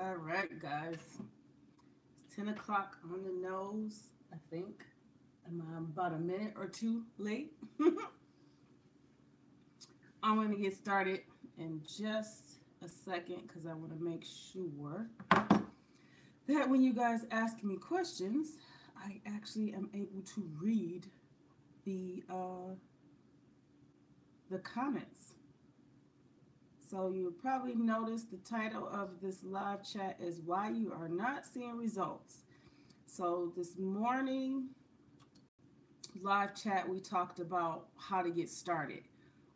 All right, guys. It's 10 o'clock on the nose, I think. I'm about a minute or two late. I'm going to get started in just a second because I want to make sure that when you guys ask me questions, I actually am able to read the uh, the comments. So you probably noticed the title of this live chat is Why You Are Not Seeing Results. So this morning live chat we talked about how to get started,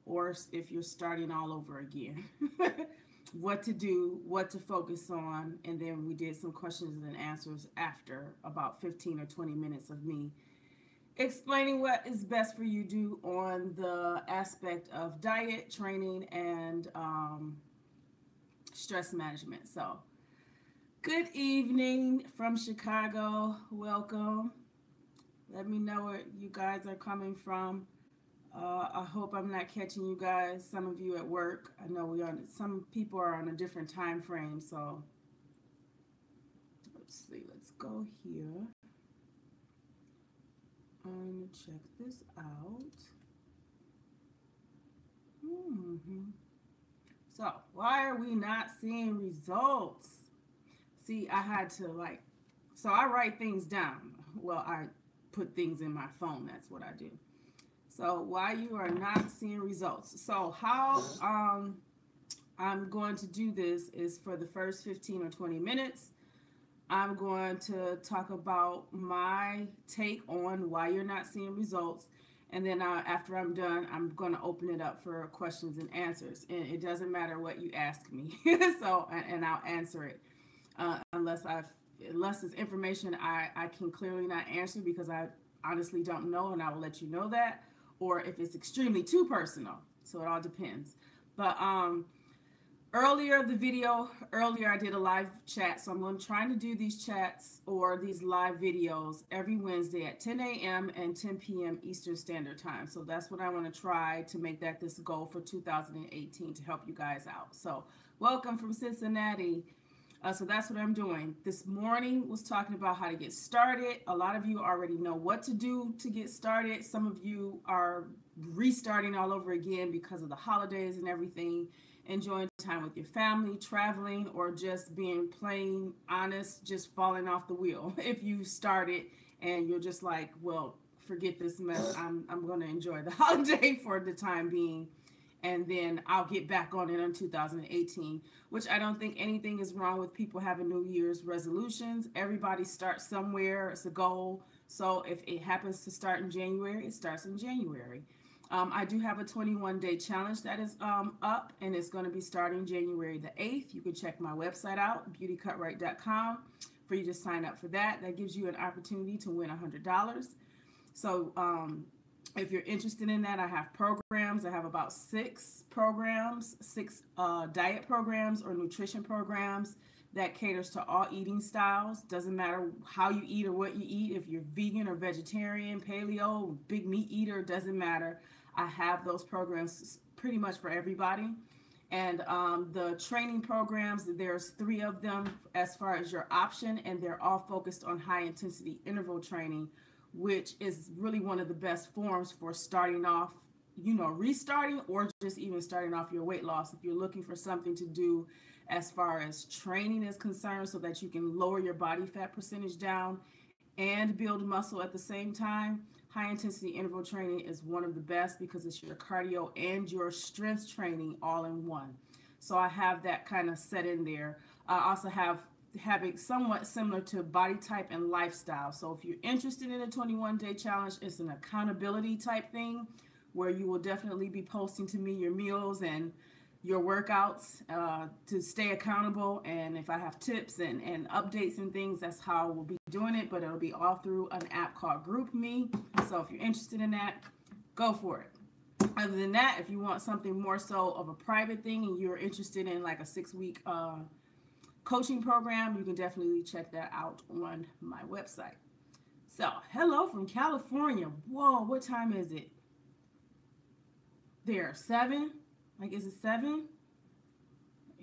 or if you're starting all over again, what to do, what to focus on, and then we did some questions and answers after about 15 or 20 minutes of me explaining what is best for you to do on the aspect of diet, training, and stress management. So, good evening from Chicago. Welcome. Let me know where you guys are coming from. I hope I'm not catching you guys, some of you at work. I know some people are on a different time frame, so let's see. Let's go here. I'm going to check this out. So, why are we not seeing results? See, I had to so I write things down. Well, I put things in my phone. That's what I do. So, why you are not seeing results. So, how I'm going to do this is for the first 15 or 20 minutes. I'm going to talk about my take on why you're not seeing results. And then after I'm done, I'm going to open it up for questions and answers. And it doesn't matter what you ask me. So, and I'll answer it unless it's information I can clearly not answer because I honestly don't know, and I will let you know that. Or if it's extremely too personal. So it all depends. But earlier I did a live chat, so I'm trying to do these chats or these live videos every Wednesday at 10 a.m. and 10 p.m. Eastern Standard Time. So that's what I want to try to make that this goal for 2018 to help you guys out. So welcome from Cincinnati. So that's what I'm doing. This morning was talking about how to get started. A lot of you already know what to do to get started. Some of you are restarting all over again because of the holidays and everything. Enjoying time with your family, traveling, or just being plain honest, just falling off the wheel. If you started and you're just like, well, forget this mess. I'm going to enjoy the holiday for the time being. And then I'll get back on it in 2018, which I don't think anything is wrong with people having New Year's resolutions. Everybody starts somewhere. It's a goal. So if it happens to start in January, it starts in January. I do have a 21-day challenge that is up, and it's going to be starting January the 8th. You can check my website out, beautycutright.com, for you to sign up for that. That gives you an opportunity to win $100. So if you're interested in that, I have programs. I have about 6 programs, 6 diet programs or nutrition programs that caters to all eating styles. Doesn't matter how you eat or what you eat. If you're vegan or vegetarian, paleo, big meat eater, doesn't matter. I have those programs pretty much for everybody. And the training programs, there's 3 of them as far as your option, and they're all focused on high intensity interval training, which is really one of the best forms for starting off, restarting, or just even starting off your weight loss. If you're looking for something to do as far as training is concerned so that you can lower your body fat percentage down and build muscle at the same time, high intensity interval training is one of the best because it's your cardio and your strength training all in one. So I have that kind of set in there. I also having somewhat similar to body type and lifestyle. So if you're interested in a 21-day challenge, it's an accountability type thing where you will definitely be posting to me your meals and your workouts to stay accountable. And if I have tips and updates and things, that's how we'll be doing it. But it'll be all through an app called GroupMe. So if you're interested in that, go for it. Other than that, if you want something more so of a private thing and you're interested in like a 6-week coaching program, you can definitely check that out on my website. So, hello from California. Whoa, what time is it? There, 7? Like, is it 7?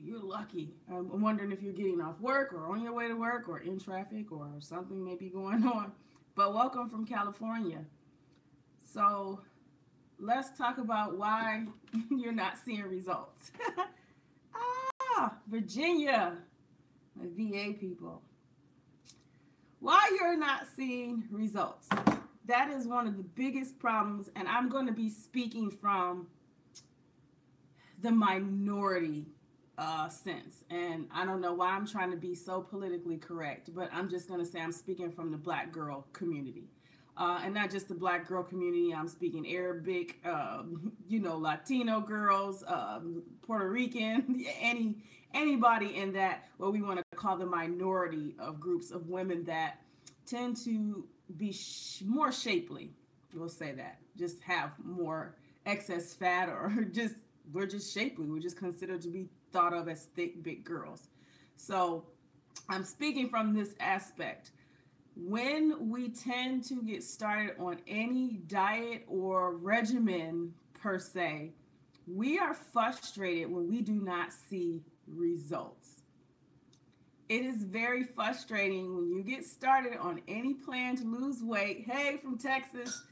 You're lucky. I'm wondering if you're getting off work or on your way to work or in traffic or something may be going on. But welcome from California. So let's talk about why you're not seeing results. Virginia, the VA people. Why you're not seeing results. That is one of the biggest problems, and I'm going to be speaking from the minority sense. And I don't know why I'm trying to be so politically correct, but I'm just going to say I'm speaking from the Black girl community. And not just the Black girl community, I'm speaking Arabic, Latino girls, Puerto Rican, anybody in that, what we want to call the minority of groups of women that tend to be more shapely. We'll say that. Just have more excess fat, or we're just shapely. We're just considered to be thought of as thick, big girls. So I'm speaking from this aspect. When we tend to get started on any diet or regimen per se, we are frustrated when we do not see results. It is very frustrating when you get started on any plan to lose weight, hey, from Texas,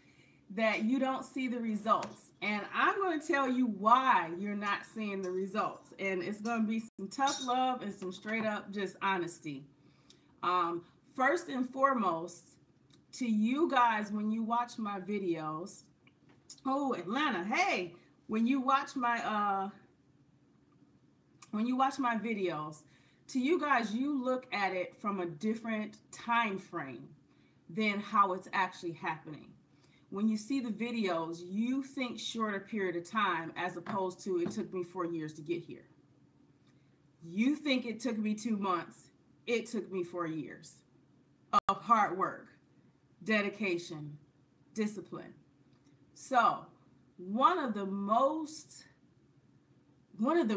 that you don't see the results. And I'm going to tell you why you're not seeing the results. And it's going to be some tough love and some straight up just honesty. First and foremost, to you guys, when you watch my videos, oh, Atlanta, hey, when you watch my videos, to you guys, you look at it from a different time frame than how it's actually happening. When you see the videos, you think shorter period of time as opposed to it took me 4 years to get here. You think it took me 2 months. It took me 4 years of hard work, dedication, discipline. So one of the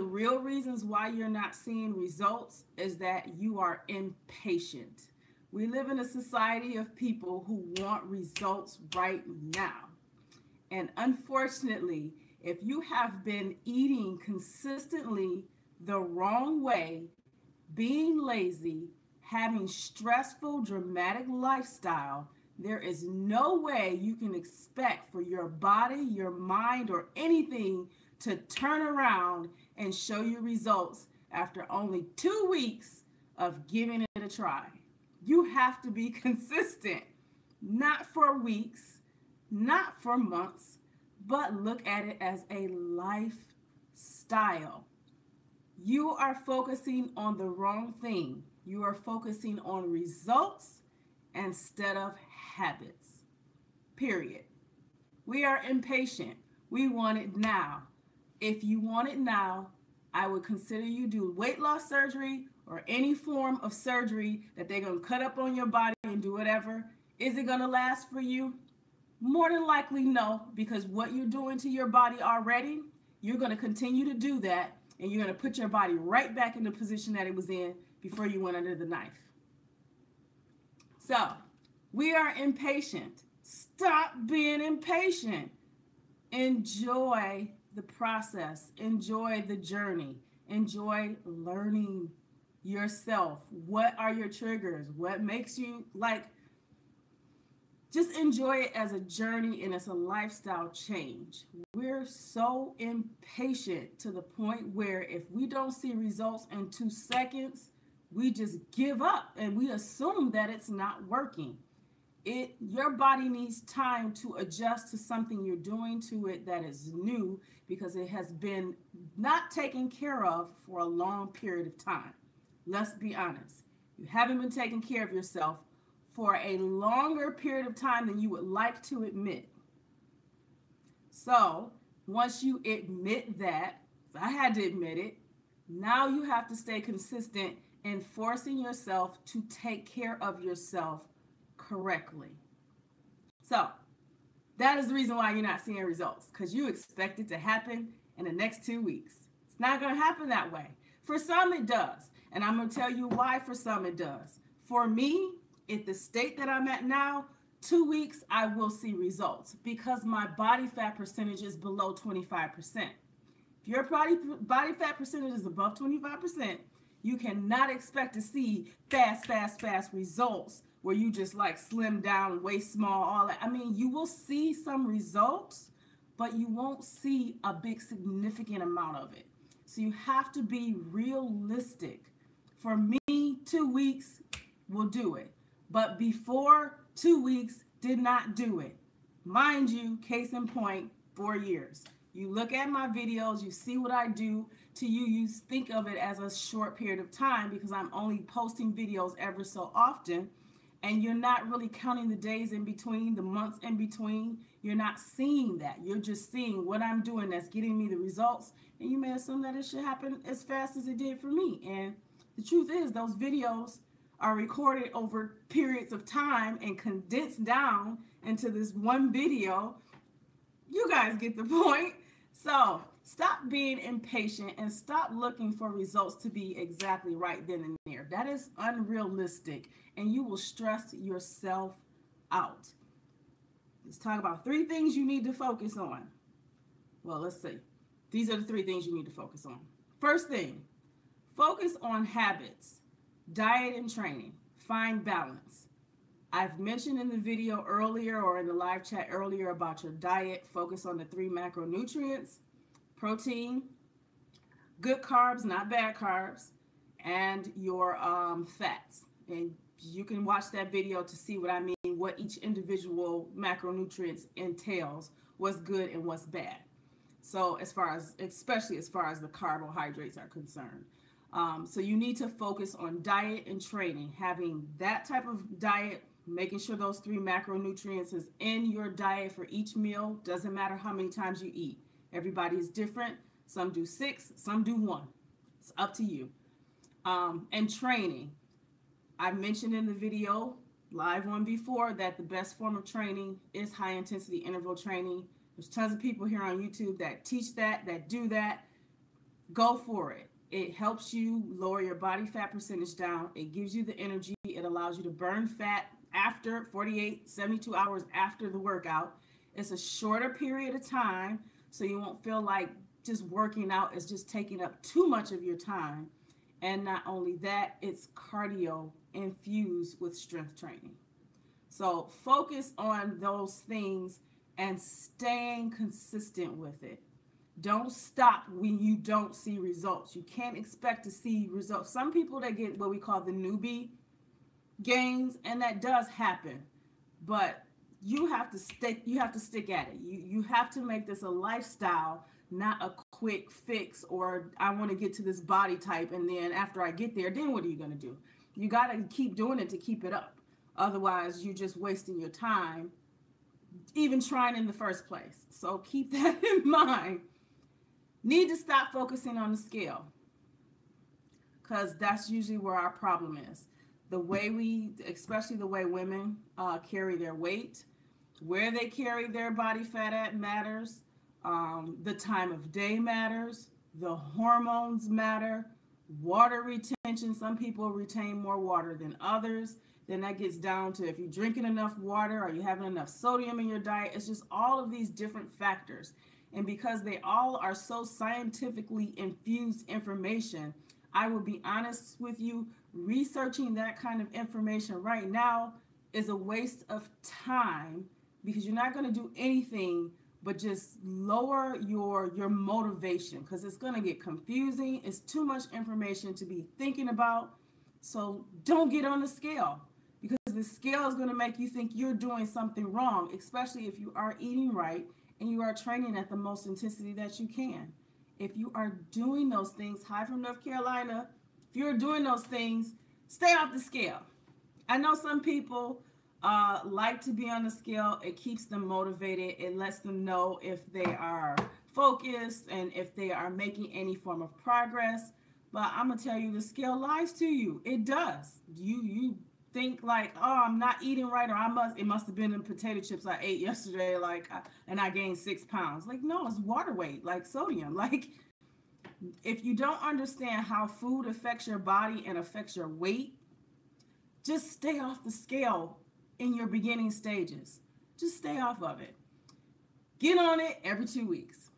real reasons why you're not seeing results is that you are impatient. We live in a society of people who want results right now. And unfortunately, if you have been eating consistently the wrong way, being lazy, having stressful, dramatic lifestyle, there is no way you can expect for your body, your mind, or anything to turn around and show you results after only 2 weeks of giving it a try. You have to be consistent, not for weeks, not for months, but look at it as a lifestyle. You are focusing on the wrong thing. You are focusing on results instead of habits, period. We are impatient. We want it now. If you want it now, I would consider you do weight loss surgery or any form of surgery that they're going to cut up on your body and do whatever. Is it going to last for you? More than likely, no, because what you're doing to your body already, you're going to continue to do that, and you're going to put your body right back in the position that it was in before you went under the knife. So, we are impatient. Stop being impatient. Enjoy the process. Enjoy the journey. Enjoy learning yourself. What are your triggers? What makes you just enjoy it as a journey and as a lifestyle change. We're so impatient to the point where if we don't see results in 2 seconds, we just give up and we assume that it's not working. Your body needs time to adjust to something you're doing to it that is new because it has been not taken care of for a long period of time. Let's be honest. You haven't been taking care of yourself for a longer period of time than you would like to admit. So once you admit that, I had to admit it, now you have to stay consistent in forcing yourself to take care of yourself correctly. So that is the reason why you're not seeing results, because you expect it to happen in the next 2 weeks. It's not going to happen that way. For some it does, and I'm going to tell you why for some it does. For me, at the state that I'm at now, 2 weeks I will see results because my body fat percentage is below 25%. If your body fat percentage is above 25%, you cannot expect to see fast results where you just like slim down, waist small, all that. I mean, you will see some results, but you won't see a big significant amount of it. So you have to be realistic. For me, 2 weeks will do it. But before 2 weeks, did not do it. Mind you, case in point, 4 years. You look at my videos, you see what I do. To you, you think of it as a short period of time because I'm only posting videos ever so often. And you're not really counting the days in between, the months in between. You're not seeing that. You're just seeing what I'm doing that's getting me the results. And you may assume that it should happen as fast as it did for me. And the truth is, those videos are recorded over periods of time and condensed down into this one video. You guys get the point. So stop being impatient and stop looking for results to be exactly right then and there. That is unrealistic, and you will stress yourself out. Let's talk about 3 things you need to focus on. Well, let's see. These are the 3 things you need to focus on. First thing, focus on habits, diet and training. Find balance. I've mentioned in the video earlier or in the live chat earlier about your diet. Focus on the 3 macronutrients: protein, good carbs, not bad carbs, and your fats. And you can watch that video to see what I mean, what each individual macronutrients entails, what's good and what's bad. So especially as far as the carbohydrates are concerned. So you need to focus on diet and training, having that type of diet, making sure those 3 macronutrients is in your diet for each meal. Doesn't matter how many times you eat. Everybody is different. Some do 6, some do 1. It's up to you. And training. I mentioned in the video, live one before, that the best form of training is high intensity interval training. There's tons of people here on YouTube that teach that do that. Go for it. It helps you lower your body fat percentage down. It gives you the energy. It allows you to burn fat after 48, 72 hours after the workout. It's a shorter period of time, so you won't feel like just working out is just taking up too much of your time. And not only that, it's cardio infused with strength training. So focus on those things and staying consistent with it. Don't stop when you don't see results. You can't expect to see results. Some people, they get what we call the newbie gains, and that does happen. But you have to stick at it. You have to make this a lifestyle, not a quick fix, or I want to get to this body type, and then after I get there, then what are you going to do? You got to keep doing it to keep it up. Otherwise, you're just wasting your time even trying in the first place. So keep that in mind. Need to stop focusing on the scale, because that's usually where our problem is. The way especially the way women carry their weight, where they carry their body fat at matters. The time of day matters. The hormones matter. Water retention. Some people retain more water than others. Then that gets down to if you're drinking enough water, are you having enough sodium in your diet? It's just all of these different factors. And because they all are so scientifically infused information, I will be honest with you, researching that kind of information right now is a waste of time, because you're not going to do anything but just lower your motivation, because it's going to get confusing. It's too much information to be thinking about. So don't get on the scale, because the scale is going to make you think you're doing something wrong, especially if you are eating right and you are training at the most intensity that you can. If you are doing those things, hi from North Carolina, if you're doing those things, stay off the scale. I know some people like to be on the scale. It keeps them motivated. It lets them know if they are focused and if they are making any form of progress. But I'm gonna tell you, the scale lies to you. It does. You think like, oh, I'm not eating right, or it must have been the potato chips I ate yesterday, and I gained 6 pounds. Like, no, it's water weight, like sodium. Like, if you don't understand how food affects your body and affects your weight, just stay off the scale in your beginning stages. Just stay off of it. Get on it every 2 weeks.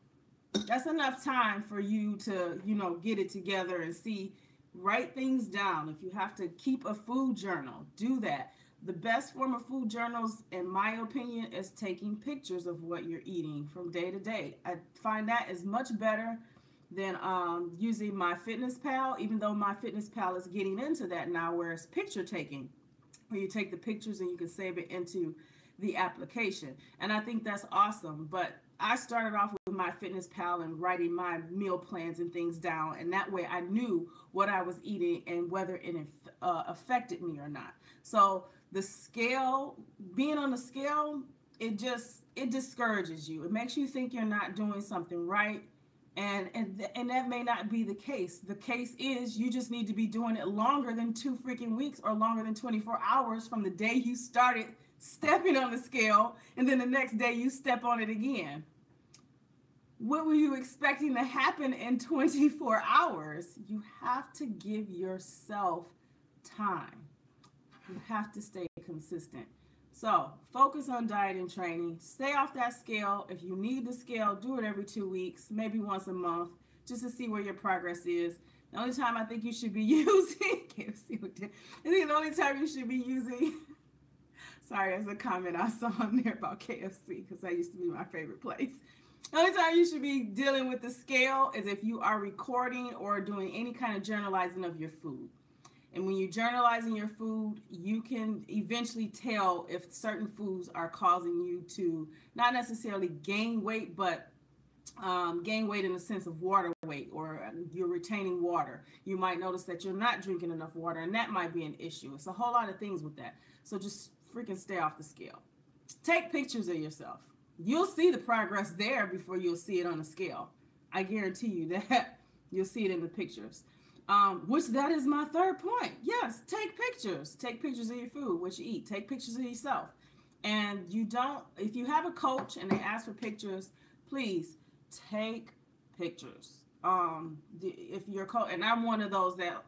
That's enough time for you to, get it together and see, write things down. If you have to keep a food journal, do that. The best form of food journals, in my opinion, is taking pictures of what you're eating from day to day. I find that is much better than using my Fitness Pal, even though my Fitness Pal is getting into that now, where it's picture taking, where you take the pictures and you can save it into the application. And I think that's awesome. But I started off with my Fitness Pal and writing my meal plans and things down, and that way I knew what I was eating and whether it affected me or not. So the scale, being on the scale, it discourages you. It makes you think you're not doing something right, and that may not be the case. The case is you just need to be doing it longer than 2 freaking weeks, or longer than 24 hours from the day you started stepping on the scale, and then the next day you step on it again. What were you expecting to happen in 24 hours? You have to give yourself time. You have to stay consistent. So focus on diet and training. Stay off that scale. If you need the scale, do it every 2 weeks, maybe once a month, just to see where your progress is. The only time I think you should be using KFC, I think the only time you should be using sorry, as a comment I saw on there about KFC, because that used to be my favorite place. The only time you should be dealing with the scale is if you are recording or doing any kind of journalizing of your food. And when you're journalizing your food, you can eventually tell if certain foods are causing you to not necessarily gain weight, but gain weight in the sense of water weight, or you're retaining water. You might notice that you're not drinking enough water, and that might be an issue. It's a whole lot of things with that. So just freaking stay off the scale. Take pictures of yourself. You'll see the progress there before you'll see it on the scale. I guarantee you that you'll see it in the pictures. Which that is my third point. Yes, take pictures. Take pictures of your food, what you eat. Take pictures of yourself. And if you have a coach and they ask for pictures, please take pictures. If you're coach, and I'm one of those that,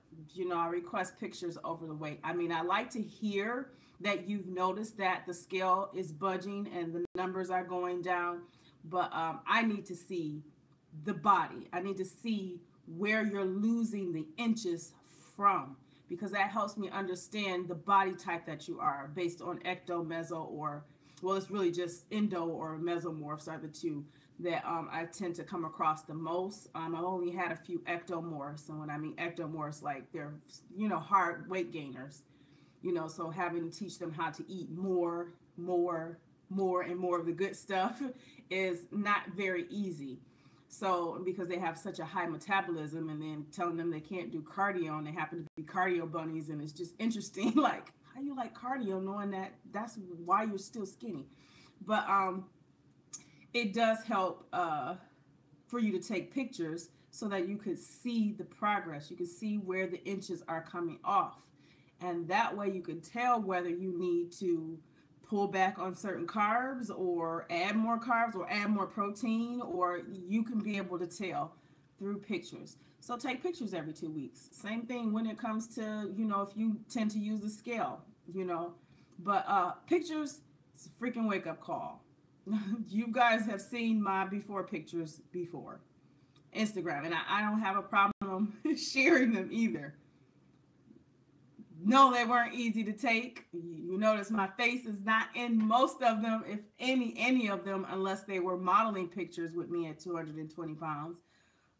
I request pictures over the weight. I mean, I like to hear that you've noticed that the scale is budging and the numbers are going down, but I need to see the body. I need to see where you're losing the inches from, because that helps me understand the body type that you are based on ecto, meso, or, well, it's really just endo or mesomorphs are the two that I tend to come across the most. I've only had a few ectomorphs, and when I mean ectomorphs, like they're, hard weight gainers, so having to teach them how to eat more and more of the good stuff is not very easy. So because they have such a high metabolism, and then telling them they can't do cardio, and they happen to be cardio bunnies, and it's just interesting, like, how you like cardio knowing that that's why you're still skinny. But it does help for you to take pictures so that you could see the progress. You can see where the inches are coming off. And that way you can tell whether you need to pull back on certain carbs, or add more carbs, or add more protein, or you can be able to tell through pictures. So take pictures every 2 weeks. Same thing when it comes to, if you tend to use the scale, but pictures, it's a freaking wake up call. You guys have seen my before pictures before Instagram, and I don't have a problem sharing them either. No, they weren't easy to take. You notice my face is not in most of them, if any of them, unless they were modeling pictures with me at 220 pounds,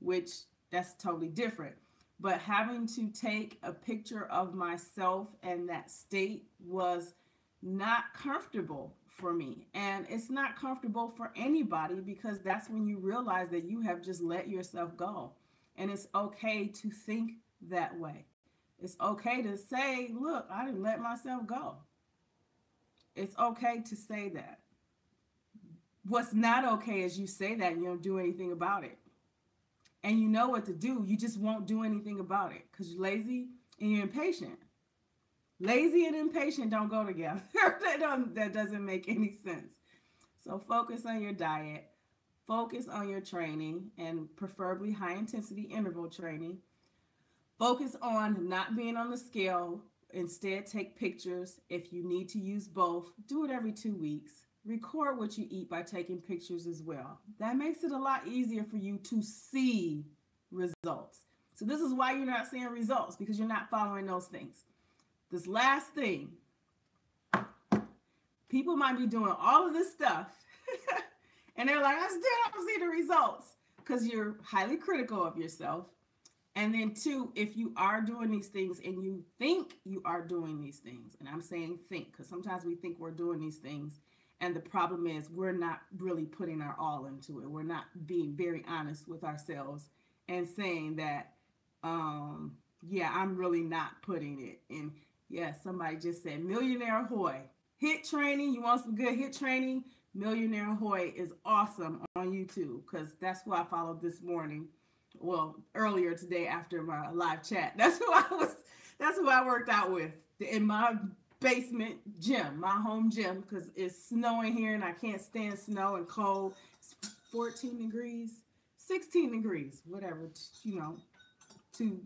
which that's totally different. But having to take a picture of myself and that state was not comfortable for me. And it's not comfortable for anybody, because that's when you realize that you have just let yourself go. And it's okay to think that way. It's okay to say, look, I didn't let myself go. It's okay to say that. What's not okay is you say that and you don't do anything about it. And you know what to do, you just won't do anything about it because you're lazy and you're impatient. Lazy and impatient don't go together. That doesn't make any sense. So focus on your diet, focus on your training, and preferably high intensity interval training. Focus on not being on the scale. Instead, take pictures. If you need to use both, do it every 2 weeks. Record what you eat by taking pictures as well. That makes it a lot easier for you to see results. So this is why you're not seeing results, because you're not following those things. This last thing, people might be doing all of this stuff and they're like, I still don't see the results, because you're highly critical of yourself. And then two, if you are doing these things and you think you are doing these things, and I'm saying think, because sometimes we think we're doing these things, and the problem is we're not really putting our all into it. We're not being very honest with ourselves and saying that, yeah, I'm really not putting it in. Yeah, somebody just said Millionaire Hoy. HIIT training, you want some good HIIT training? Millionaire Hoy is awesome on YouTube, because that's who I followed this morning. Well, earlier today after my live chat. That's who I worked out with in my basement gym, my home gym, because it's snowing here and I can't stand snow and cold. It's 14 degrees, 16 degrees, whatever, too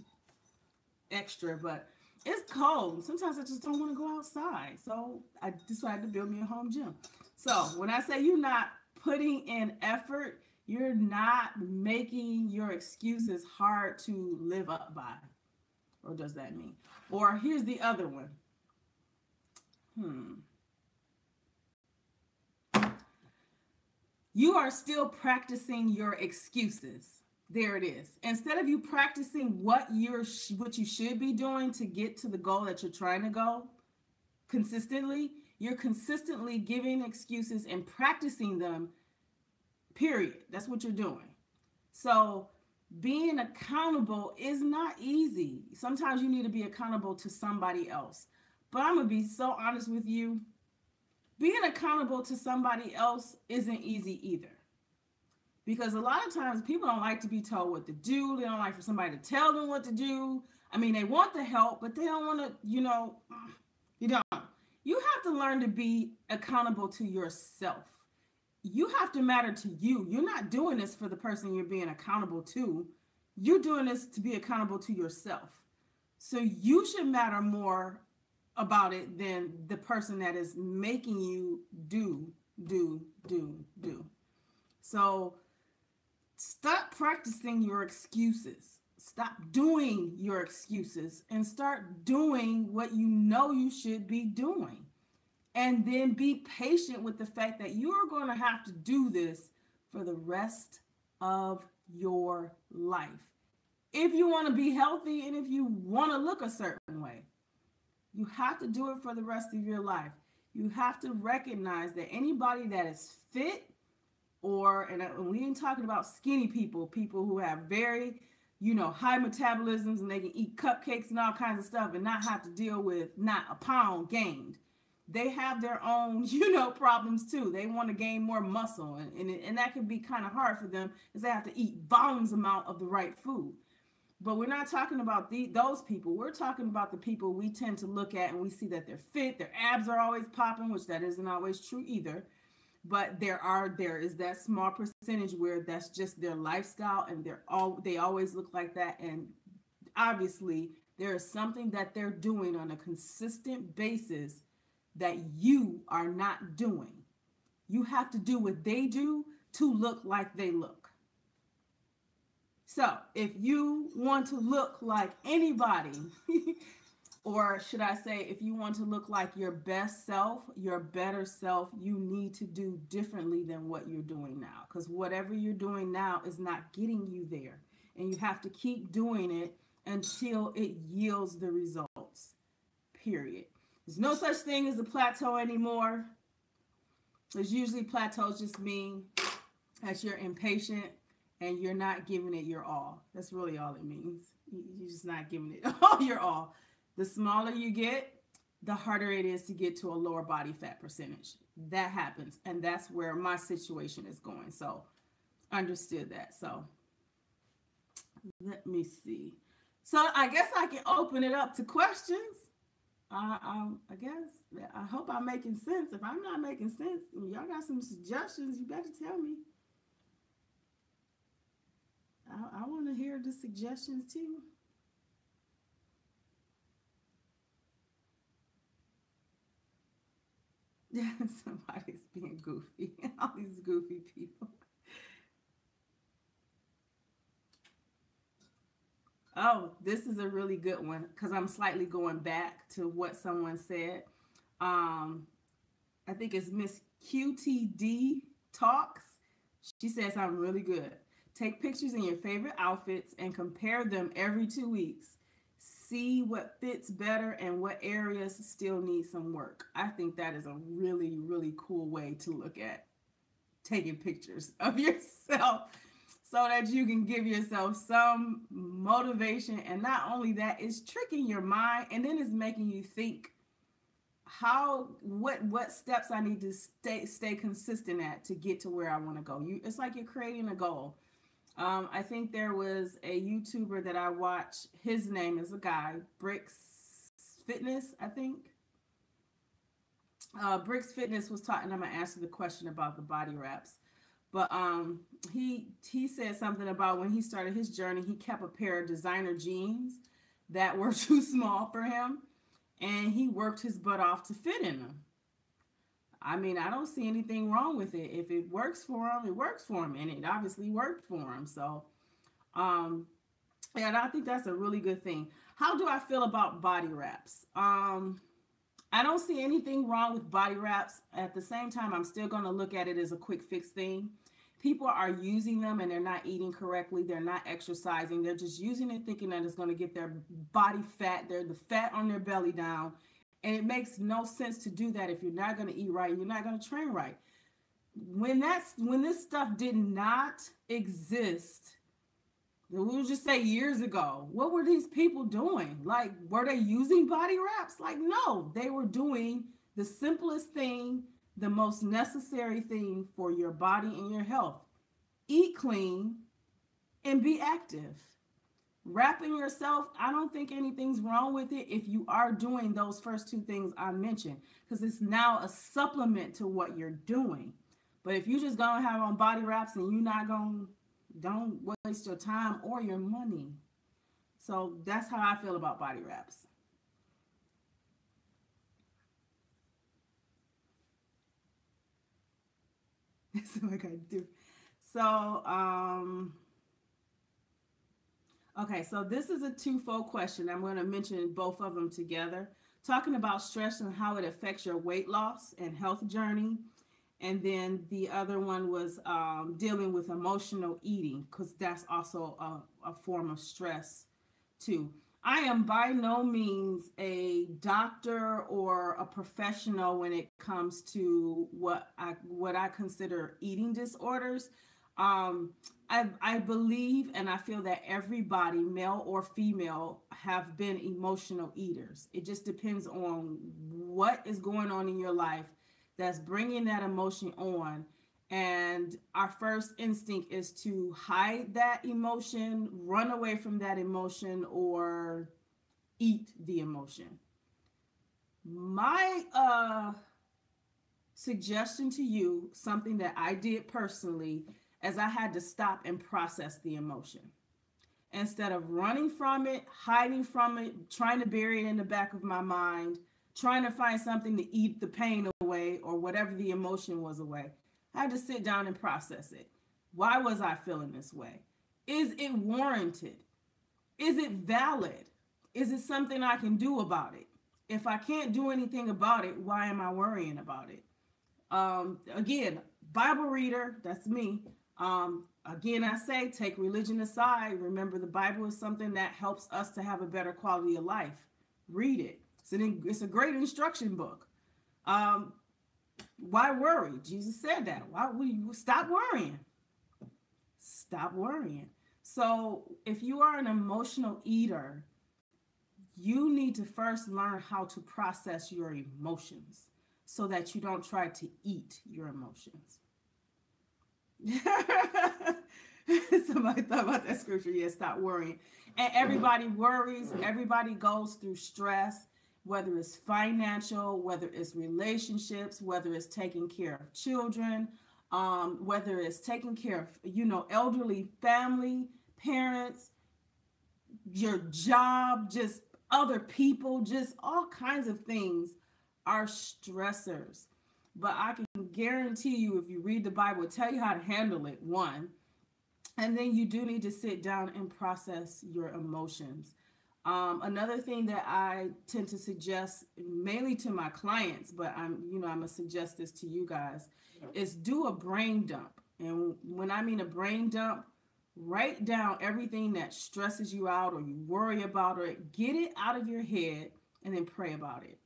extra, but it's cold. Sometimes I just don't want to go outside. So I decided to build me a home gym. So when I say you're not putting in effort, you're not making your excuses hard to live up by. Or does that mean? Or here's the other one. You are still practicing your excuses. There it is. Instead of you practicing what you should be doing to get to the goal that you're trying to go consistently, you're consistently giving excuses and practicing them, period. That's what you're doing. So being accountable is not easy. Sometimes you need to be accountable to somebody else. But I'm going to be so honest with you. Being accountable to somebody else isn't easy either. Because a lot of times people don't like to be told what to do. They don't like for somebody to tell them what to do. I mean, they want the help, but they don't want to, you don't. You have to learn to be accountable to yourself. You have to matter to you. You're not doing this for the person you're being accountable to. You're doing this to be accountable to yourself. So you should matter more about it than the person that is making you do. So stop practicing your excuses. Stop doing your excuses and start doing what you know you should be doing. And then be patient with the fact that you are going to have to do this for the rest of your life. If you want to be healthy and if you want to look a certain way, you have to do it for the rest of your life. You have to recognize that anybody that is fit, and we ain't talking about skinny people who have very, high metabolisms and they can eat cupcakes and all kinds of stuff and not have to deal with not a pound gained. They have their own, problems too. They want to gain more muscle, and that can be kind of hard for them because they have to eat volumes amount of the right food. But we're not talking about those people. We're talking about the people we tend to look at and we see that they're fit, their abs are always popping, which that isn't always true either. But there is that small percentage where that's just their lifestyle and they always look like that. And obviously there is something that they're doing on a consistent basis that you are not doing. You have to do what they do to look like they look. So if you want to look like anybody, or should I say, if you want to look like your best self, your better self, you need to do differently than what you're doing now. Because whatever you're doing now is not getting you there. And you have to keep doing it until it yields the results, period. There's no such thing as a plateau anymore. There's usually plateaus just mean that you're impatient and you're not giving it your all. That's really all it means. You're just not giving it all your all. The smaller you get, the harder it is to get to a lower body fat percentage. That happens. And that's where my situation is going. So understood that. So let me see. So I guess I can open it up to questions. I guess. I hope I'm making sense. If I'm not making sense, y'all got some suggestions, you better tell me. I want to hear the suggestions too. Somebody's being goofy. All these goofy people. Oh, this is a really good one because I'm slightly going back to what someone said. Um, I think it's Miss QTD Talks. She says, I'm really good. Take pictures in your favorite outfits and compare them every 2 weeks. See what fits better and what areas still need some work. I think that is a really, really cool way to look at taking pictures of yourself so that you can give yourself some motivation. And not only that, it's tricking your mind and then it's making you think what steps I need to stay consistent at to get to where I want to go. It's like you're creating a goal. I think there was a YouTuber that I watched. His name is a guy, Bricks Fitness, I think. Bricks Fitness was talking. I'm gonna answer the question about the body wraps, but he said something about when he started his journey, he kept a pair of designer jeans that were too small for him, and he worked his butt off to fit in them. I mean, I don't see anything wrong with it. If it works for him, it works for him, and it obviously worked for him. So, and I think that's a really good thing. How do I feel about body wraps? I don't see anything wrong with body wraps. At the same time, I'm still going to look at it as a quick fix thing. People are using them and they're not eating correctly. They're not exercising. They're just using it thinking that it's going to get their body fat, the fat on their belly down. And it makes no sense to do that if you're not going to eat right, you're not going to train right. When this stuff did not exist, we'll just say years ago, what were these people doing? Like, were they using body wraps? Like, no, they were doing the simplest thing, the most necessary thing for your body and your health. Eat clean and be active. Wrapping yourself, I don't think anything's wrong with it if you are doing those first two things I mentioned, because it's now a supplement to what you're doing. But if you just gonna have on body wraps and you're not gonna, don't waste your time or your money. So that's how I feel about body wraps. That's what I gotta do. So, okay, so this is a twofold question. I'm going to mention both of them together. Talking about stress and how it affects your weight loss and health journey. And then the other one was dealing with emotional eating, because that's also a form of stress too. I am by no means a doctor or a professional when it comes to what I consider eating disorders. I believe and I feel that everybody, male or female, have been emotional eaters. It just depends on what is going on in your life that's bringing that emotion on. And our first instinct is to hide that emotion, run away from that emotion, or eat the emotion. My suggestion to you, something that I did personally, as I had to stop and process the emotion. Instead of running from it, hiding from it, trying to bury it in the back of my mind, trying to find something to eat the pain away or whatever the emotion was away, I had to sit down and process it. Why was I feeling this way? Is it warranted? Is it valid? Is it something I can do about it? If I can't do anything about it, why am I worrying about it? Again, Bible reader, that's me. Again, I say, take religion aside. Remember, the Bible is something that helps us to have a better quality of life. Read it. It's a great instruction book. Why worry? Jesus said that. Why would you stop worrying? Stop worrying. So if you are an emotional eater, you need to first learn how to process your emotions so that you don't try to eat your emotions. Somebody thought about that scripture. Yeah, stop worrying. And everybody worries. Everybody goes through stress, whether it's financial, whether it's relationships, whether it's taking care of children, whether it's taking care of, elderly family, parents, your job, just other people, just all kinds of things are stressors. but I can guarantee you, if you read the Bible, it'll tell you how to handle it, one. And then you do need to sit down and process your emotions. Another thing that I tend to suggest, mainly to my clients, but I'm gonna suggest this to you guys, is do a brain dump. And when I mean a brain dump, write down everything that stresses you out or you worry about, or get it out of your head, and then pray about it.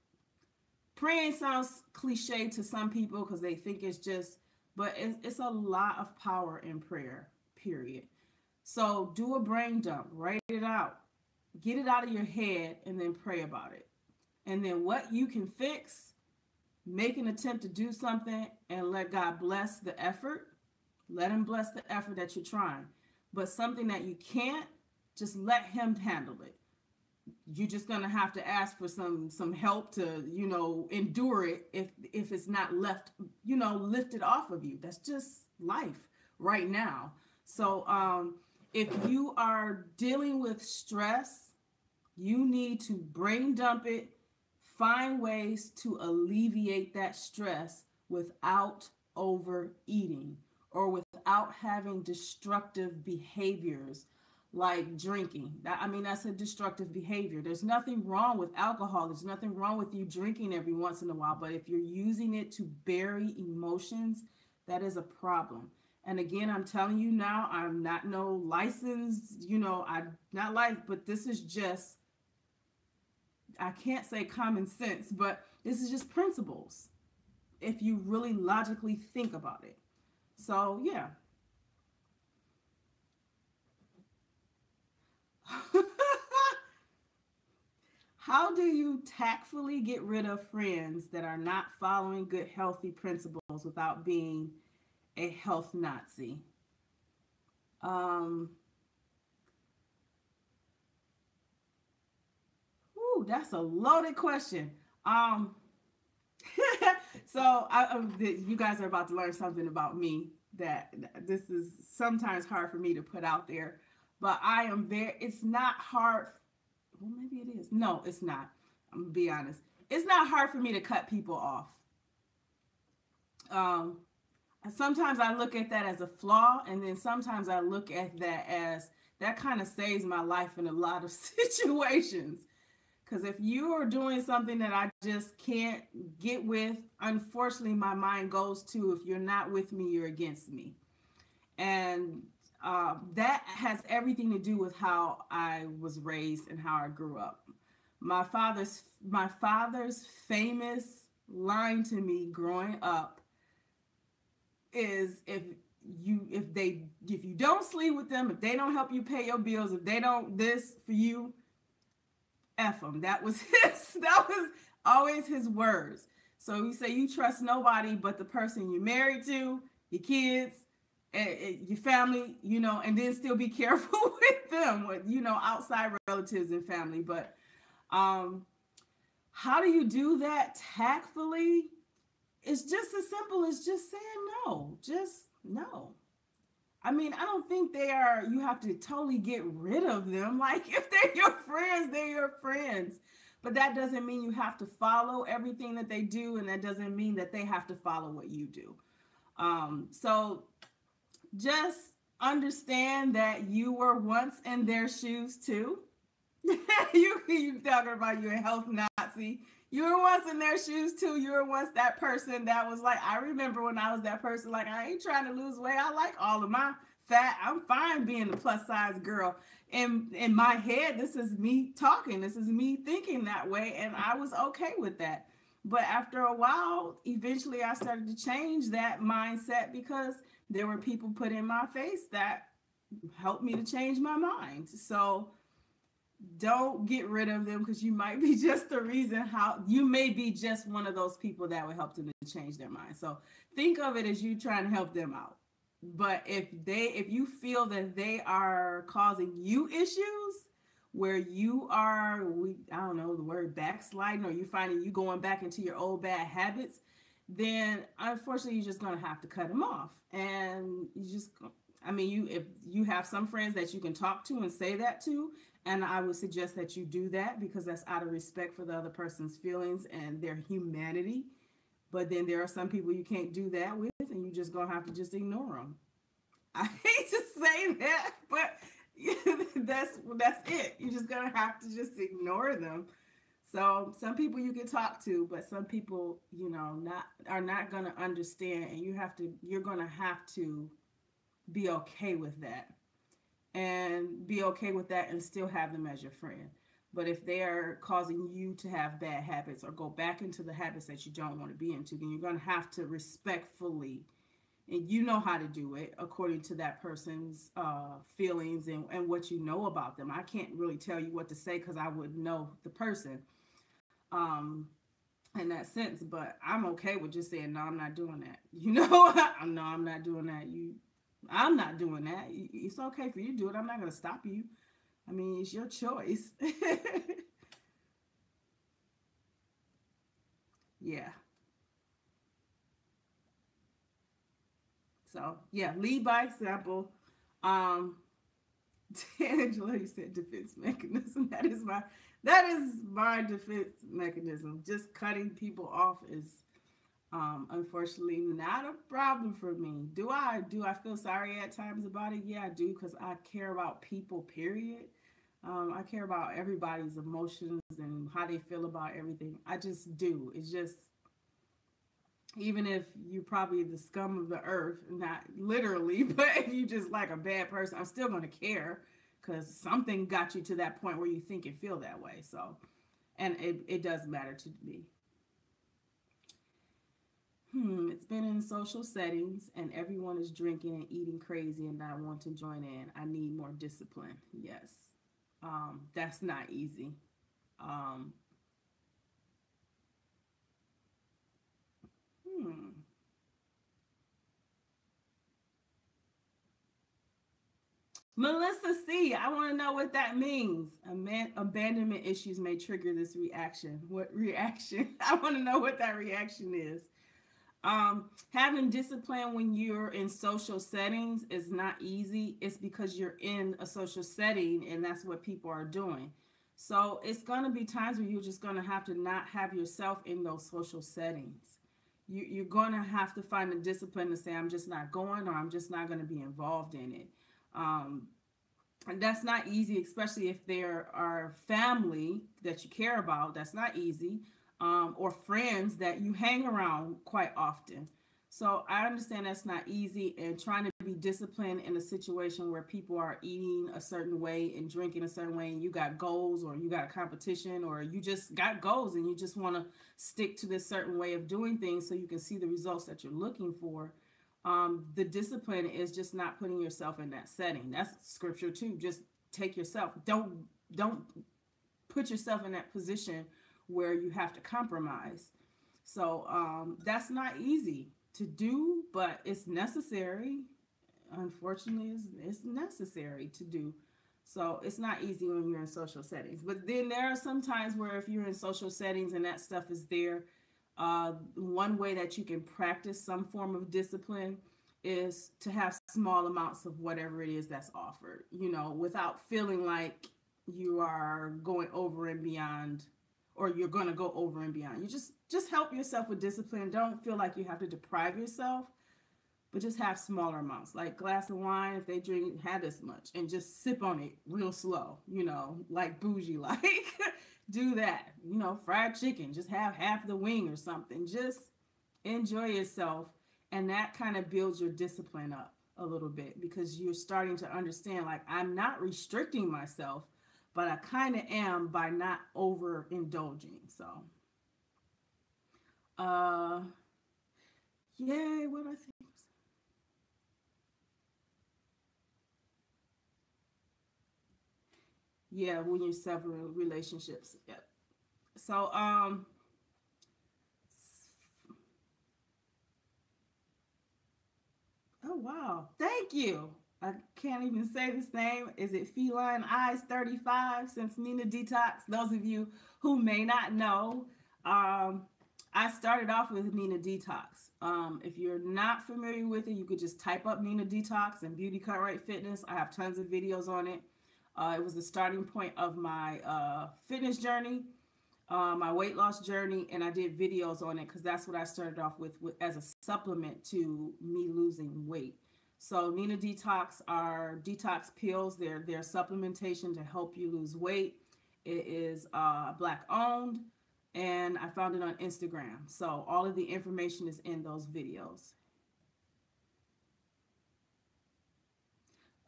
Praying sounds cliche to some people because they think it's just, but it's a lot of power in prayer, period. So do a brain dump, write it out, get it out of your head, and then pray about it. And then what you can fix, make an attempt to do something and let God bless the effort. Let him bless the effort that you're trying. But something that you can't, just let him handle it. You're just gonna have to ask for some help to, endure it if it's not lifted off of you. That's just life right now. So if you are dealing with stress, you need to brain dump it, find ways to alleviate that stress without overeating or without having destructive behaviors like drinking. That's a destructive behavior. There's nothing wrong with alcohol. There's nothing wrong with you drinking every once in a while. But if you're using it to bury emotions, that is a problem. And again, I'm telling you now, I'm not no licensed, I'm not licensed, but this is just, I can't say common sense, but this is just principles if you really logically think about it. So, yeah. How do you tactfully get rid of friends that are not following good, healthy principles without being a health Nazi? That's a loaded question. So you guys are about to learn something about me that this is sometimes hard for me to put out there, but it's not hard. Well, maybe it is. No, it's not. I'm gonna be honest. It's not hard for me to cut people off. Sometimes I look at that as a flaw, and then sometimes I look at that as that kind of saves my life in a lot of situations. Because if you are doing something that I just can't get with, unfortunately, my mind goes to, if you're not with me, you're against me. And that has everything to do with how I was raised and how I grew up. My father's famous line to me growing up is, if you don't sleep with them, if they don't help you pay your bills, if they don't this for you, F them. That was always his words. So he said, you trust nobody but the person you're married to, your kids, your family, and then still be careful with them, with, outside relatives and family. But how do you do that tactfully? It's just as simple as just saying no. Just no. I don't think you have to totally get rid of them. Like, if they're your friends, they're your friends. But that doesn't mean you have to follow everything that they do, and that doesn't mean that they have to follow what you do. So just understand that you were once in their shoes too. You talking about you're a health Nazi. You were once in their shoes too. You were once that person that was like, I remember when I was that person, like, I ain't trying to lose weight. I like all of my fat. I'm fine being a plus size girl. In my head, this is me talking. This is me thinking that way. And I was okay with that. But after a while, eventually I started to change that mindset because there were people put in my face that helped me to change my mind. So don't get rid of them, because you might be just the reason you may be just one of those people that would help them to change their mind. So think of it as you trying to help them out. But if you feel that they are causing you issues where you are, I don't know the word, backsliding, or you finding you going back into your old bad habits, then unfortunately you're just going to have to cut them off. And if you have some friends that you can talk to and say that to, and I would suggest that you do that, because that's out of respect for the other person's feelings and their humanity. But then there are some people you can't do that with, and you just gonna have to just ignore them. I hate to say that, but that's it. You're just gonna have to just ignore them. So some people you can talk to, but some people, not are not gonna understand, and you're gonna have to be okay with that, and be okay with that, and still have them as your friend. But if they are causing you to have bad habits or go back into the habits that you don't want to be into, then you're going to have to respectfully, and you know how to do it according to that person's feelings and what you know about them. I can't really tell you what to say because I would know the person um, in that sense, but I'm okay with just saying, no, I'm not doing that. No, I'm not doing that. I'm not doing that. It's okay for you to do it. I'm not going to stop you. I mean, it's your choice. Yeah. So, yeah, lead by example. Um, Angela, you said defense mechanism. That is my defense mechanism. Just cutting people off is unfortunately not a problem for me. Do I feel sorry at times about it? Yeah, I do, because I care about people, period. I care about everybody's emotions and how they feel about everything. I just do. It's just, even if you're probably the scum of the earth, not literally, but if you just like a bad person, I'm still going to care, because something got you to that point where you think and feel that way. So, and it does matter to me. It's been in social settings and everyone is drinking and eating crazy and I want to join in. I need more discipline. Yes. That's not easy. Um, hmm. Melissa C., I want to know what that means. Abandonment issues may trigger this reaction. What reaction? I want to know what that reaction is. Having discipline when you're in social settings is not easy. It's because you're in a social setting and that's what people are doing. So it's going to be times where you're just going to have to not have yourself in those social settings. You're going to have to find the discipline to say, I'm just not going, or I'm just not going to be involved in it. Um, and that's not easy, especially if there are family that you care about. That's not easy. Or friends that you hang around quite often. So I understand that's not easy, and trying to be disciplined in a situation where people are eating a certain way and drinking a certain way, and you got goals, or you got a competition, or you just got goals and you just want to stick to this certain way of doing things so you can see the results that you're looking for. The discipline is just not putting yourself in that setting. That's scripture too. Just take yourself. Don't put yourself in that position where you have to compromise. So that's not easy to do, but it's necessary. Unfortunately, it's necessary to do. So it's not easy when you're in social settings. But then there are some times where if you're in social settings and that stuff is there, one way that you can practice some form of discipline is to have small amounts of whatever it is that's offered, without feeling like you are going over and beyond, or you're going to go over and beyond. You just help yourself with discipline. Don't feel like you have to deprive yourself, but just have smaller amounts. Like glass of wine, if they drink, have this much, and just sip on it real slow, like bougie, like do that. Fried chicken, just have half the wing or something. Just enjoy yourself, and that kind of builds your discipline up a little bit, because you're starting to understand, like, I'm not restricting myself, but I kind of am by not overindulging. So, yay, what I think. Yeah, when you're severing relationships. Yep. So, oh wow, thank you. I can't even say this name. Is it Feline Eyes 35? Since Nina Detox. Those of you who may not know, I started off with Nina Detox. If you're not familiar with it, you could just type up Nina Detox and Beautycutrightfitness. I have tons of videos on it. It was the starting point of my fitness journey. my weight loss journey, and I did videos on it because that's what I started off with as a supplement to me losing weight. So Nina Detox are detox pills. They're supplementation to help you lose weight. It is Black owned, and I found it on Instagram. So all of the information is in those videos.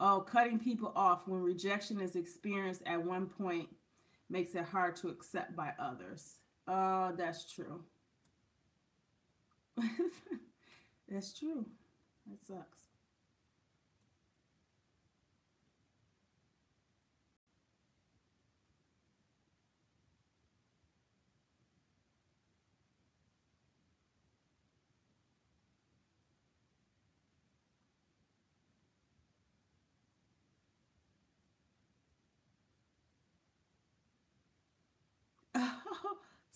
Oh, cutting people off when rejection is experienced at one point makes it hard to accept by others. That's true. That's true. That sucks.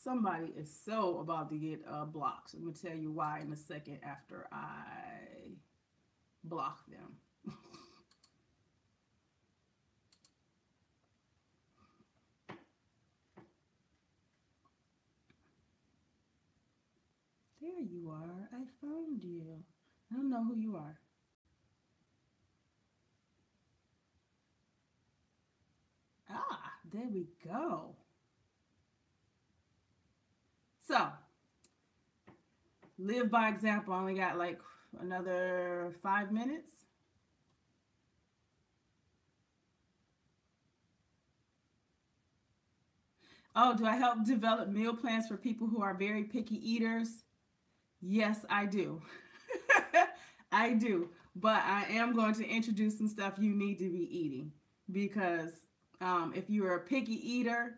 Somebody is so about to get blocked. I'm going to tell you why in a second after I block them. There you are. I found you. I don't know who you are. Ah, there we go. So, live by example. I only got like another 5 minutes. Oh, do I help develop meal plans for people who are very picky eaters? Yes, I do. I do. But I am going to introduce some stuff you need to be eating because if you're a picky eater,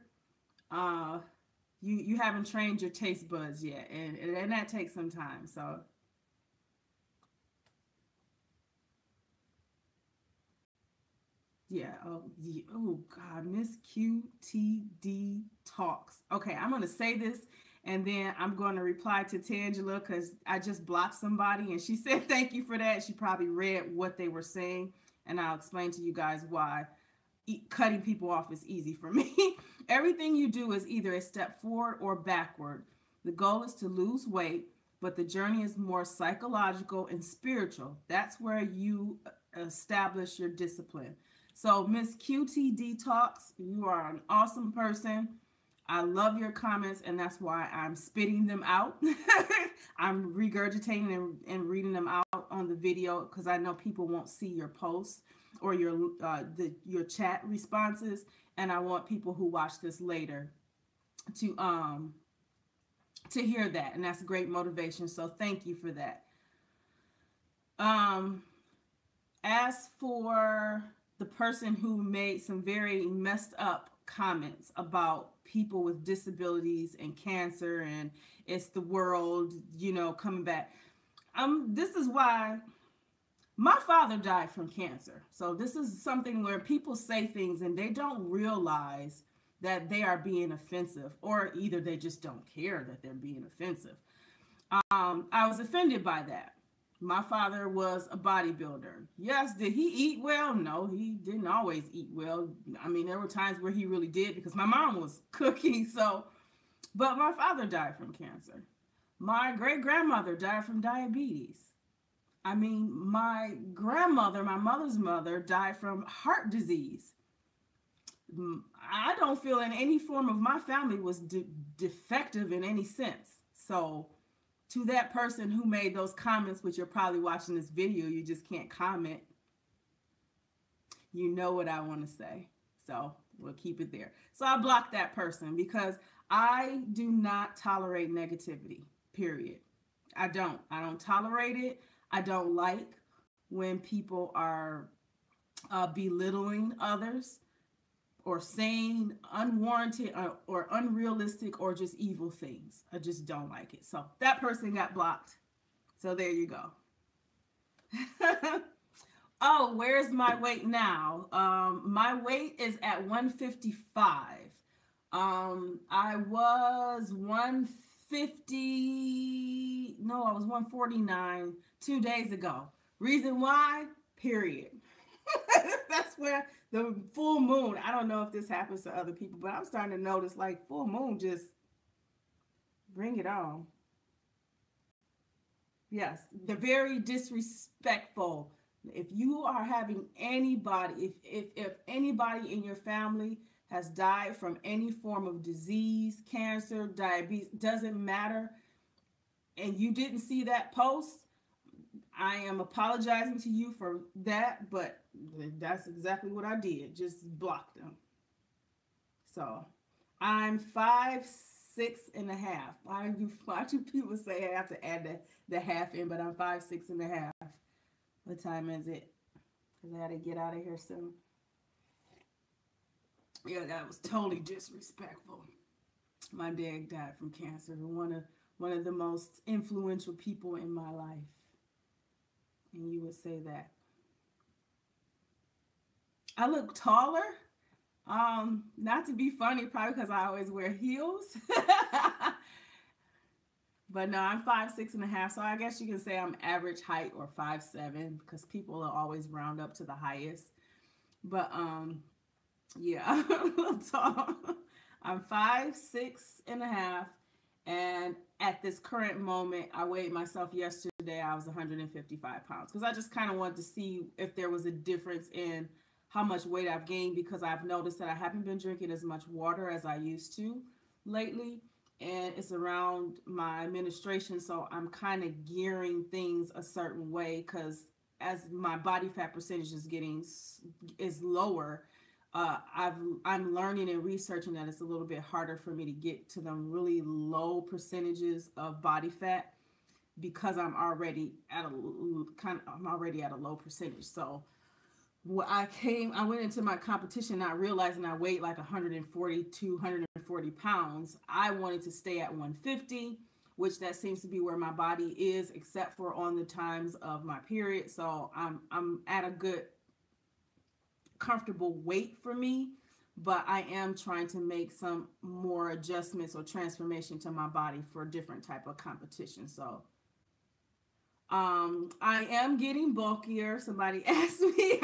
you haven't trained your taste buds yet, and that takes some time. So yeah. Oh God, Miss QTD talks. Okay, I'm gonna say this, and then I'm going to reply to Tangela because I just blocked somebody, and she said thank you for that. She probably read what they were saying, and I'll explain to you guys why cutting people off is easy for me. Everything you do is either a step forward or backward. The goal is to lose weight, but the journey is more psychological and spiritual. That's where you establish your discipline. So, Miss QT Talks, you are an awesome person. I love your comments, and that's why I'm spitting them out. I'm regurgitating and reading them out on the video because I know people won't see your posts or your chat responses, and I want people who watch this later to hear that, and that's great motivation. So thank you for that. As for the person who made some very messed up comments about people with disabilities and cancer, and it's the world, coming back. This is why my father died from cancer. So this is something where people say things and they don't realize that they are being offensive, or either they just don't care that they're being offensive. I was offended by that. My father was a bodybuilder. Yes, did he eat well? No, he didn't always eat well. I mean, there were times where he really did because my mom was cooking. But my father died from cancer. My great-grandmother died from diabetes. I mean, my grandmother, my mother's mother, died from heart disease. I don't feel in any form of my family was defective in any sense. So to that person who made those comments, which you're probably watching this video, you just can't comment. You know what I want to say. So we'll keep it there. So I blocked that person because I do not tolerate negativity, period. I don't tolerate it. I don't like when people are belittling others or saying unwarranted or unrealistic or just evil things. I just don't like it. So that person got blocked. So there you go. Oh, where's my weight now? My weight is at 155. I was 150. No, I was 149 2 days ago. Reason why? Period. That's where the full moon, I don't know if this happens to other people, but I'm starting to notice like full moon just Bring it on. Yes, they're very disrespectful. If you are having anybody, if anybody in your family has died from any form of disease, cancer, diabetes, doesn't matter, and you didn't see that post, I am apologizing to you for that, but that's exactly what I did. Just blocked them. So I'm 5'6.5". Why do people say I have to add the half in, but I'm 5'6.5". What time is it? Because I had to get out of here soon. Yeah, that was totally disrespectful. My dad died from cancer. One of the most influential people in my life. And you would say that. I look taller. Not to be funny, probably because I always wear heels. But no, I'm 5'6.5", so I guess you can say I'm average height or 5'7", because people will always round up to the highest. But yeah, I'm a little tall. I'm 5'6.5", and at this current moment, I weighed myself yesterday. I was 155 pounds because I just kind of wanted to see if there was a difference in how much weight I've gained, because I've noticed that I haven't been drinking as much water as I used to lately. And it's around my menstruation, so I'm kind of gearing things a certain way, because as my body fat percentage is lower, I'm learning and researching that it's a little bit harder for me to get to them really low percentages of body fat, because I'm already at a low percentage. So I went into my competition not realizing I weighed like 140 pounds. I wanted to stay at 150, which that seems to be where my body is, except for on the times of my period. So I'm at a good, comfortable weight for me, but I am trying to make some more adjustments or transformation to my body for different type of competition. So I am getting bulkier. Somebody asked me,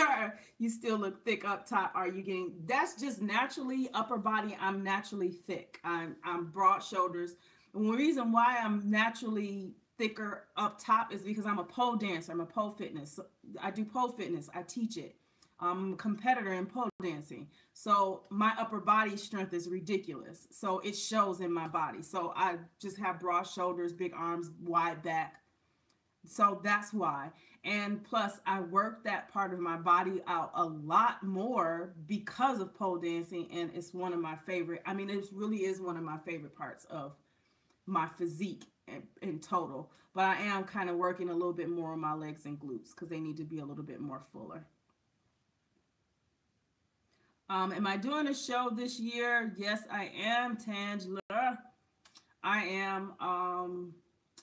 you still look thick up top. Are you getting, that's just naturally upper body. I'm naturally thick. I'm broad shoulders. And the reason why I'm naturally thicker up top is because I'm a pole dancer. I'm a pole fitness. So I do pole fitness. I teach it. I'm a competitor in pole dancing. So my upper body strength is ridiculous. So it shows in my body. So I just have broad shoulders, big arms, wide back. So that's why. And plus, I work that part of my body out a lot more because of pole dancing. And it's one of my favorite. I mean, it really is one of my favorite parts of my physique in total. But I am kind of working a little bit more on my legs and glutes because they need to be a little bit more fuller. Am I doing a show this year? Yes, I am, Tangela. I am.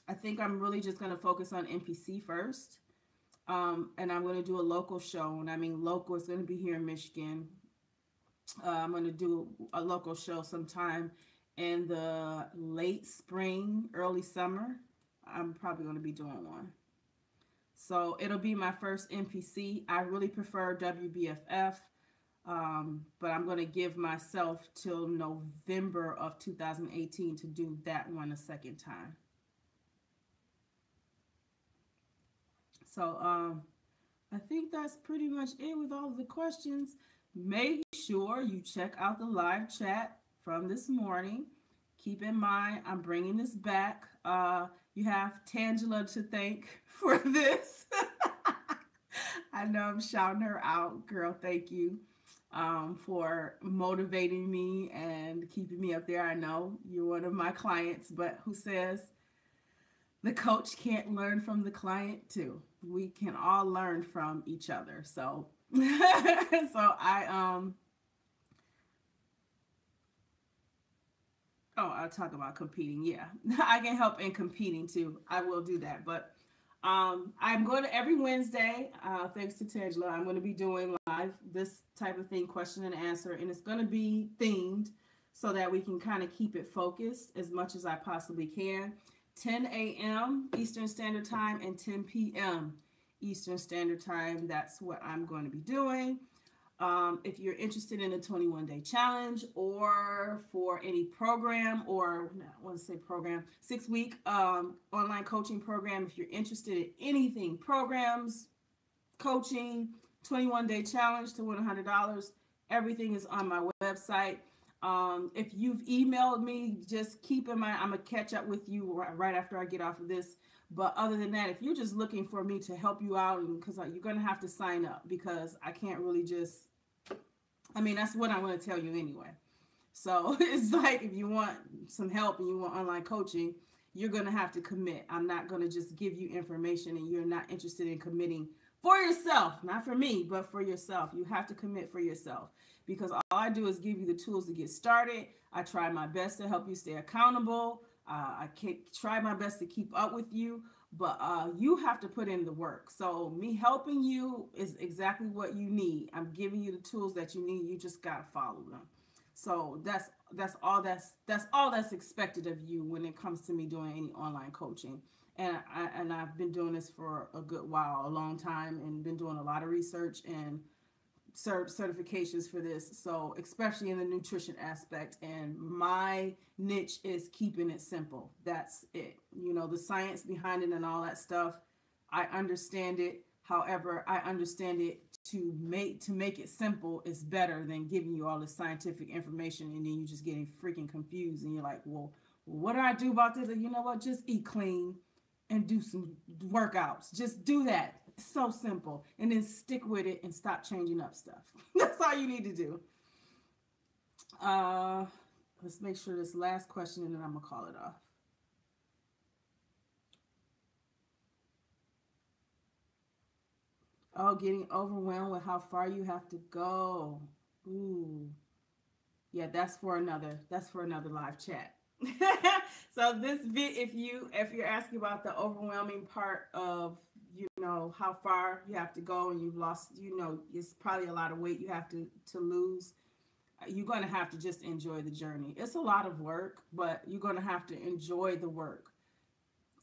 I think I'm really just going to focus on NPC first. And I'm going to do a local show. And I mean, local is going to be here in Michigan. I'm going to do a local show sometime in the late spring, early summer. I'm probably going to be doing one. So it'll be my first NPC. I really prefer WBFF. But I'm going to give myself till November of 2018 to do that one a second time. So I think that's pretty much it with all of the questions. Make sure you check out the live chat from this morning. Keep in mind, I'm bringing this back. You have Tangela to thank for this. I know I'm shouting her out. Girl, thank you for motivating me and keeping me up there. I know you're one of my clients, but who says the coach can't learn from the client too? We can all learn from each other. So, I'll talk about competing. Yeah, I can help in competing too. I will do that. But I'm going to every Wednesday, thanks to Tangela, I'm going to be doing live this type of thing, question and answer. And it's going to be themed so that we can kind of keep it focused as much as I possibly can. 10 a.m. Eastern Standard Time and 10 p.m. Eastern Standard Time. That's what I'm going to be doing. If you're interested in a 21-day challenge or for any program, or I want to say program, 6-week online coaching program, if you're interested in anything, programs, coaching, 21-day challenge to win $100, everything is on my website. If you've emailed me, just keep in mind, I'm going to catch up with you right after I get off of this. But other than that, if you're just looking for me to help you out, because you're going to have to sign up, because I can't really just, I mean, that's what I'm going to tell you anyway. So it's like, if you want some help and you want online coaching, you're going to have to commit. I'm not going to just give you information and you're not interested in committing for yourself, not for me, but for yourself. You have to commit for yourself, because all I do is give you the tools to get started. I try my best to help you stay accountable. I try my best to keep up with you, but you have to put in the work. So me helping you is exactly what you need. I'm giving you the tools that you need. You just got to follow them. So that's all that's expected of you when it comes to me doing any online coaching. And I've been doing this for a good while, a long time, and been doing a lot of research and certifications for this. So especially in the nutrition aspect, and my niche is keeping it simple. That's it. You know, the science behind it and all that stuff, I understand it. However, I understand it to make it simple is better than giving you all this scientific information and then you just getting freaking confused and you're like, well, what do I do about this? And you know what? Just eat clean and do some workouts. Just do that. It's so simple. And then stick with it and stop changing up stuff. That's all you need to do. Let's make sure this last question and then I'm going to call it off. Oh, getting overwhelmed with how far you have to go. Ooh. Yeah, that's for another live chat. So if you're asking about the overwhelming part of, you know, how far you have to go and you've lost, you know, it's probably a lot of weight you have to lose. You're going to have to just enjoy the journey. It's a lot of work, but you're going to have to enjoy the work.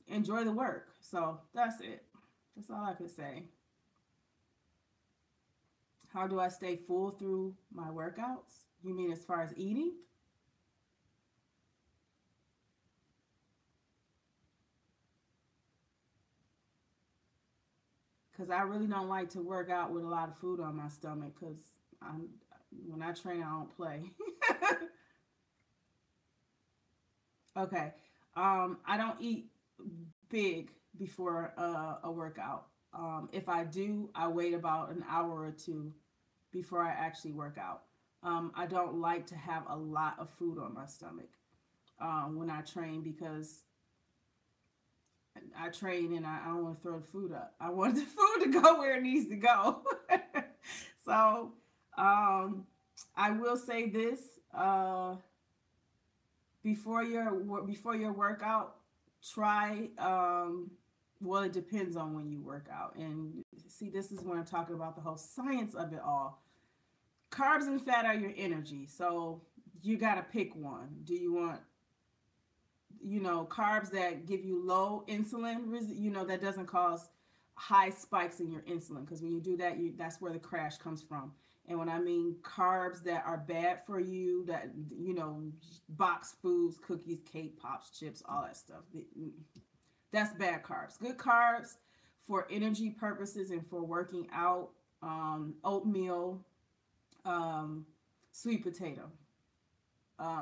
Enjoy the work. So that's it. That's all I could say. How do I stay full through my workouts? You mean as far as eating? Because I really don't like to work out with a lot of food on my stomach, because when I train, I don't play. Okay. I don't eat big before a workout. If I do, I wait about an hour or two before I actually work out. I don't like to have a lot of food on my stomach when I train, because I train and I don't want to throw the food up. I want the food to go where it needs to go. So I will say this, before your workout, try, well, it depends on when you work out. And see, this is when I'm talking about the whole science of it all. Carbs and fat are your energy. So you got to pick one. Do you want, you know, carbs that give you low insulin, you know, that doesn't cause high spikes in your insulin? Because when you do that, that's where the crash comes from. And when I mean carbs that are bad for you, that, you know, boxed foods, cookies, cake, pops, chips, all that stuff, that's bad carbs. Good carbs for energy purposes and for working out, oatmeal, sweet potato.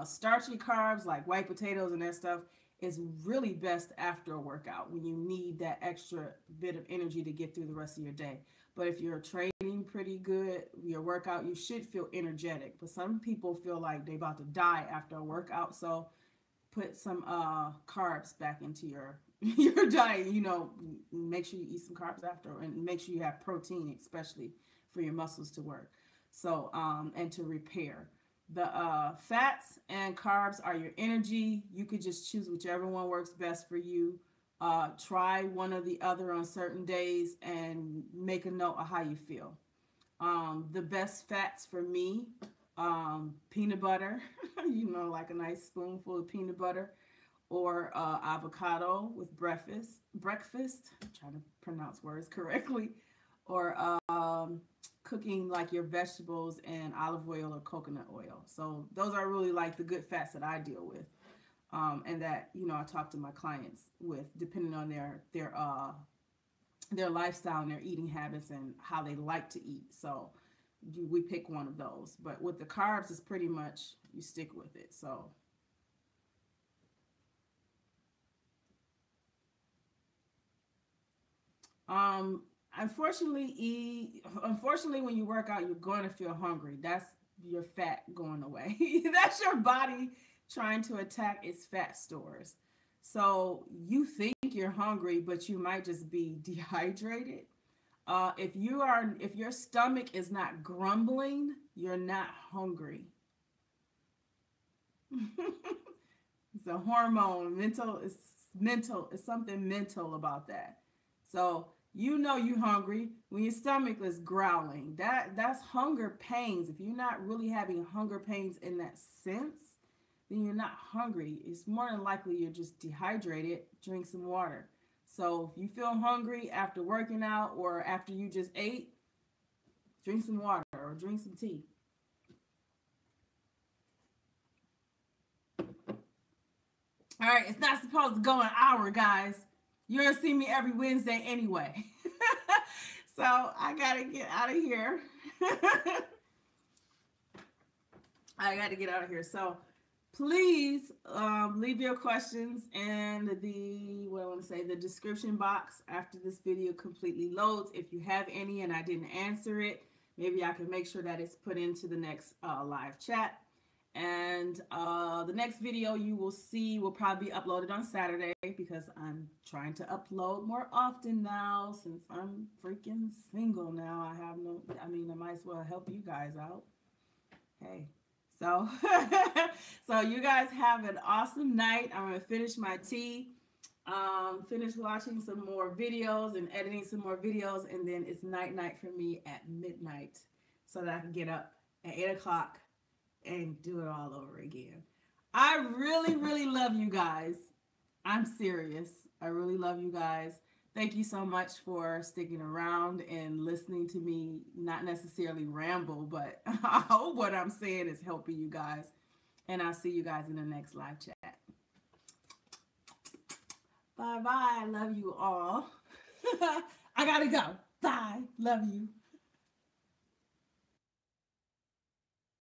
Starchy carbs like white potatoes and that stuff is really best after a workout, when you need that extra bit of energy to get through the rest of your day. But if you're training pretty good, your workout, you should feel energetic. But some people feel like they're about to die after a workout. So put some carbs back into your diet. You know, make sure you eat some carbs after, and make sure you have protein, especially for your muscles to work. So and to repair. The fats and carbs are your energy. You could just choose whichever one works best for you. Try one or the other on certain days and make a note of how you feel. The best fats for me, peanut butter, you know, like a nice spoonful of peanut butter, or avocado with breakfast. I'm trying to pronounce words correctly. or cooking like your vegetables in olive oil or coconut oil. So those are really like the good fats that I deal with, and that, you know, I talk to my clients with, depending on their lifestyle and their eating habits and how they like to eat. So we pick one of those. But with the carbs, it's pretty much you stick with it. So unfortunately, when you work out, you're going to feel hungry. That's your fat going away. That's your body trying to attack its fat stores. So you think you're hungry, but you might just be dehydrated. If your stomach is not grumbling, you're not hungry. It's a hormone. Mental. It's something mental about that. So you know you're hungry when your stomach is growling. That's hunger pains. If you're not really having hunger pains in that sense, then you're not hungry. It's more than likely you're just dehydrated. Drink some water. So if you feel hungry after working out or after you just ate, drink some water or drink some tea. All right, it's not supposed to go an hour, guys. You're going to see me every Wednesday anyway. So I got to get out of here. I got to get out of here. So please leave your questions in the description box after this video completely loads. If you have any and I didn't answer it, maybe I can make sure that it's put into the next live chat. And the next video you will see will probably be uploaded on Saturday, because I'm trying to upload more often now since I'm freaking single now. I might as well help you guys out. Hey. So, so you guys have an awesome night. I'm going to finish my tea, finish watching some more videos and editing some more videos, and then it's night for me at midnight so that I can get up at 8 o'clock and do it all over again. I really, really love you guys. I'm serious. I really love you guys. Thank you so much for sticking around and listening to me, not necessarily ramble, but I hope what I'm saying is helping you guys. And I'll see you guys in the next live chat. Bye-bye. Love you all. I gotta go. Bye. Love you.